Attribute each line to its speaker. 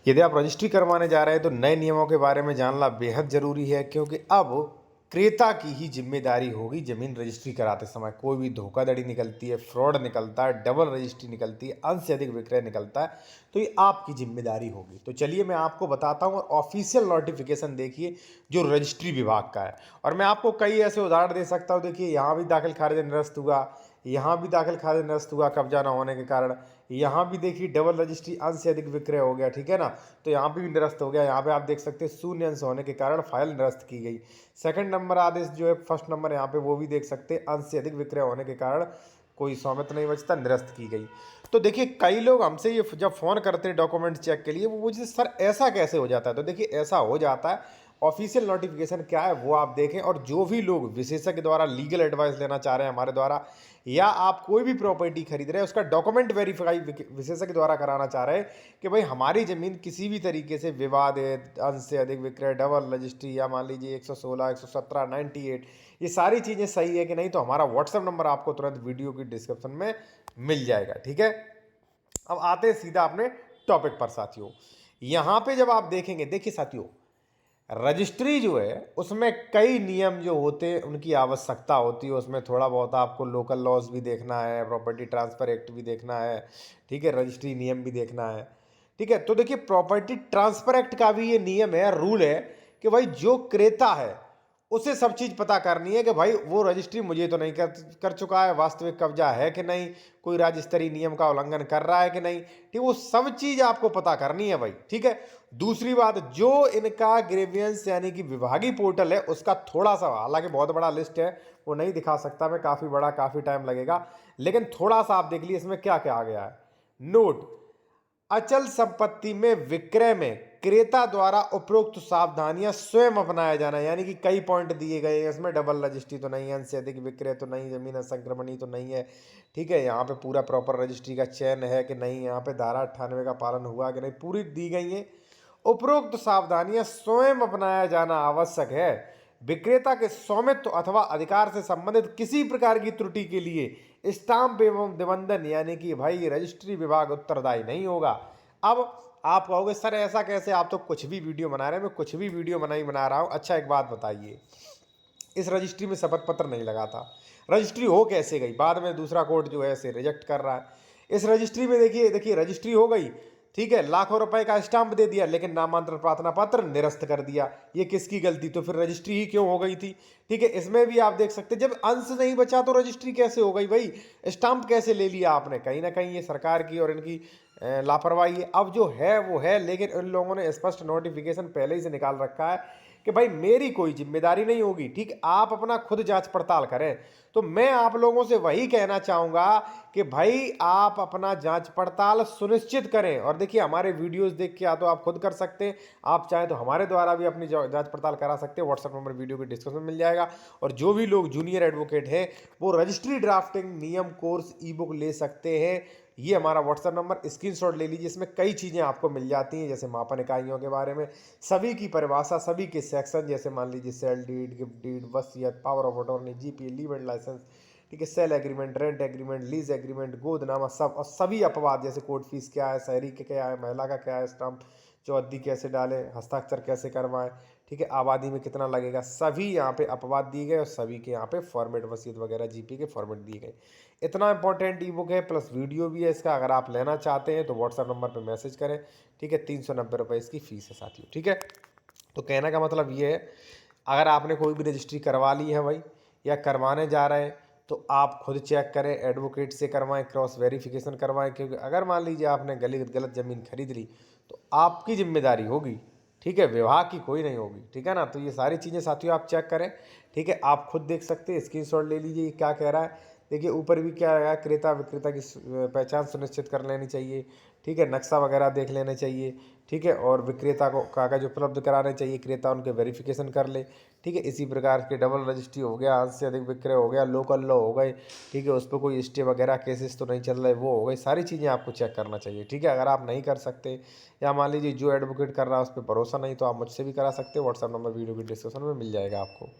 Speaker 1: यदि आप रजिस्ट्री करवाने जा रहे हैं तो नए नियमों के बारे में जानना बेहद ज़रूरी है, क्योंकि अब क्रेता की ही जिम्मेदारी होगी ज़मीन रजिस्ट्री कराते समय। कोई भी धोखाधड़ी निकलती है, फ्रॉड निकलता है, डबल रजिस्ट्री निकलती है, अंश से अधिक विक्रय निकलता है, तो ये आपकी जिम्मेदारी होगी। तो चलिए मैं आपको बताता हूँ, और ऑफिशियल नोटिफिकेशन देखिए जो रजिस्ट्री विभाग का है। और मैं आपको कई ऐसे उदाहरण दे सकता हूँ। देखिए, यहाँ भी दाखिल खारिज निरस्त हुआ, यहाँ भी दाखिल खारिज निरस्त हुआ कब्जा न होने के कारण, यहाँ भी देखिए डबल रजिस्ट्री अंश से अधिक विक्रय हो गया, ठीक है ना। तो यहाँ पे भी निरस्त हो गया। यहाँ पे आप देख सकते हैं शून्य अंश होने के कारण फाइल निरस्त की गई। सेकंड नंबर आदेश जो है, फर्स्ट नंबर यहाँ पे वो भी देख सकते हैं, अंश से अधिक विक्रय होने के कारण कोई स्वामित्व नहीं बचता, निरस्त की गई। तो देखिए, कई लोग हमसे ये जब फ़ोन करते हैं डॉक्यूमेंट चेक के लिए, वो पूछते सर ऐसा कैसे हो जाता है। तो देखिए, ऐसा हो जाता है। ऑफिशियल नोटिफिकेशन क्या है वो आप देखें, और जो भी लोग विशेषज्ञ द्वारा लीगल एडवाइस लेना चाह रहे हैं हमारे द्वारा, या आप कोई भी प्रॉपर्टी खरीद रहे हैं उसका डॉक्यूमेंट वेरीफाई विशेषज्ञ द्वारा कराना चाह रहे हैं कि भाई हमारी ज़मीन किसी भी तरीके से विवादित, अंश से अधिक विक्रय, डबल रजिस्ट्री, या मान लीजिए 116, 117, 98, ये सारी चीज़ें सही है कि नहीं, तो हमारा व्हाट्सएप नंबर आपको तुरंत वीडियो की डिस्क्रिप्शन में मिल जाएगा, ठीक है। अब आते हैं सीधा अपने टॉपिक पर साथियों। यहाँ पे जब आप देखेंगे, देखिए साथियों, रजिस्ट्री जो है उसमें कई नियम जो होते हैं उनकी आवश्यकता होती है। उसमें थोड़ा बहुत आपको लोकल लॉज भी देखना है, प्रॉपर्टी ट्रांसफ़र एक्ट भी देखना है, ठीक है, रजिस्ट्री नियम भी देखना है, ठीक है। तो देखिए, प्रॉपर्टी ट्रांसफ़र एक्ट का भी ये नियम है, रूल है कि भाई जो क्रेता है उसे सब चीज़ पता करनी है कि भाई वो रजिस्ट्री मुझे तो नहीं कर चुका है, वास्तविक कब्जा है कि नहीं, कोई राज्य स्तरीय नियम का उल्लंघन कर रहा है कि नहीं, ठीक, वो सब चीज़ आपको पता करनी है भाई, ठीक है। दूसरी बात, जो इनका ग्रेवियंस यानी कि विभागीय पोर्टल है उसका थोड़ा सा, हालांकि बहुत बड़ा लिस्ट है, वो नहीं दिखा सकता मैं, काफ़ी बड़ा, काफ़ी टाइम लगेगा, लेकिन थोड़ा सा आप देख लीजिए इसमें क्या क्या आ गया है। नोट: अचल संपत्ति में विक्रय में क्रेता द्वारा उपरोक्त सावधानियां स्वयं अपनाया जाना, यानी कि कई पॉइंट दिए गए हैं इसमें। डबल रजिस्ट्री तो नहीं है, अंश से अधिक विक्रय तो नहीं, जमीन संक्रमणी तो नहीं है, ठीक है। यहाँ पे पूरा प्रॉपर रजिस्ट्री का चयन है कि नहीं, यहाँ पे धारा 98 का पालन हुआ कि नहीं, पूरी दी गई है। उपरोक्त सावधानियां स्वयं अपनाया जाना आवश्यक है। विक्रेता के स्वामित्व अथवा अधिकार से संबंधित किसी प्रकार की त्रुटि के लिए स्टाम्प एवं निबंधन यानी कि भाई रजिस्ट्री विभाग उत्तरदायी नहीं होगा। अब आप कहोगे सर ऐसा कैसे, आप तो कुछ भी वीडियो बना रहे हैं। मैं कुछ भी वीडियो बना रहा हूं। अच्छा, एक बात बताइए, इस रजिस्ट्री में शपथ पत्र नहीं लगा था, रजिस्ट्री हो कैसे गई? बाद में दूसरा कोर्ट जो है इसे रिजेक्ट कर रहा है। इस रजिस्ट्री में देखिए रजिस्ट्री हो गई, ठीक है, लाखों रुपए का स्टाम्प दे दिया, लेकिन नामांतरण प्रार्थना पत्र निरस्त कर दिया। ये किसकी गलती? तो फिर रजिस्ट्री ही क्यों हो गई थी? ठीक है, इसमें भी आप देख सकते, जब अंश नहीं बचा तो रजिस्ट्री कैसे हो गई भाई? स्टाम्प कैसे ले लिया आपने? कहीं ना कहीं ये सरकार की और इनकी लापरवाही है। अब जो है वो है, लेकिन इन लोगों ने स्पष्ट नोटिफिकेशन पहले ही से निकाल रखा है कि भाई मेरी कोई जिम्मेदारी नहीं होगी, ठीक, आप अपना खुद जांच पड़ताल करें। तो मैं आप लोगों से वही कहना चाहूंगा कि भाई आप अपना जांच पड़ताल सुनिश्चित करें। और देखिए, हमारे वीडियोस देख के या तो आप खुद कर सकते हैं, आप चाहें तो हमारे द्वारा भी अपनी जांच पड़ताल करा सकते हैं। व्हाट्सएप नंबर वीडियो के डिस्क्रिप्शन में मिल जाएगा। और जो भी लोग जूनियर एडवोकेट हैं वो रजिस्ट्री ड्राफ्टिंग नियम कोर्स ई बुक ले सकते हैं। ये हमारा व्हाट्सएप नंबर, स्क्रीनशॉट ले लीजिए। इसमें कई चीज़ें आपको मिल जाती हैं, जैसे मापन इकाइयों के बारे में, सभी की परिभाषा, सभी के सेक्शन, जैसे मान लीजिए सेल डीड, गिफ्ट डीड, वसीयत, power of attorney, GP, leave and licence, ठीक है, sale agreement, rent agreement, lease agreement, गोदनामा, सब, और सभी अपवाद, जैसे कोर्ट फीस क्या है, शहरी के क्या है, महिला का क्या है, स्टाम्प चौहद्दी कैसे डालें, हस्ताक्षर कैसे करवाएं, ठीक है, आबादी में कितना लगेगा, सभी यहाँ पे अपवाद दिए गए, और सभी के यहाँ पे फॉर्मेट, वसीयत वगैरह जीपी के फॉर्मेट दिए गए। इतना इंपॉर्टेंट ई बुक है, प्लस वीडियो भी है इसका। अगर आप लेना चाहते हैं तो व्हाट्सएप नंबर पर मैसेज करें, ठीक है। 390 रुपये इसकी फ़ीस है साथियों, ठीक है। तो कहने का मतलब ये है, अगर आपने कोई भी रजिस्ट्री करवा ली है भाई, या करवाने जा रहे हैं, तो आप खुद चेक करें, एडवोकेट से करवाएं, क्रॉस वेरिफिकेशन करवाएं। क्योंकि अगर मान लीजिए आपने गलत ज़मीन खरीद ली तो आपकी जिम्मेदारी होगी, ठीक है, विभाग की कोई नहीं होगी, ठीक है ना। तो ये सारी चीज़ें साथियों आप चेक करें, ठीक है। आप खुद देख सकते हैं, स्क्रीनशॉट ले लीजिए, ये क्या कह रहा है। देखिए ऊपर भी क्या है, क्रेता विक्रेता की पहचान सुनिश्चित कर लेनी चाहिए, ठीक है, नक्शा वगैरह देख लेने चाहिए, ठीक है, और विक्रेता को कागज उपलब्ध कराने चाहिए, क्रेता उनके वेरिफिकेशन कर ले, ठीक है। इसी प्रकार के डबल रजिस्ट्री हो गया, अंश से अधिक विक्रय हो गया, लोकल लॉ हो गए, ठीक है, उस पर कोई स्टे वगैरह केसेस तो नहीं चल रहे, वो हो गए, सारी चीज़ें आपको चेक करना चाहिए, ठीक है। अगर आप नहीं कर सकते, या मान लीजिए जो एडवोकेट कर रहा है उस पर भरोसा नहीं, तो आप मुझसे भी करा सकते हो। व्हाट्सएप नंबर वीडियो की डिस्क्रिप्शन में मिल जाएगा आपको।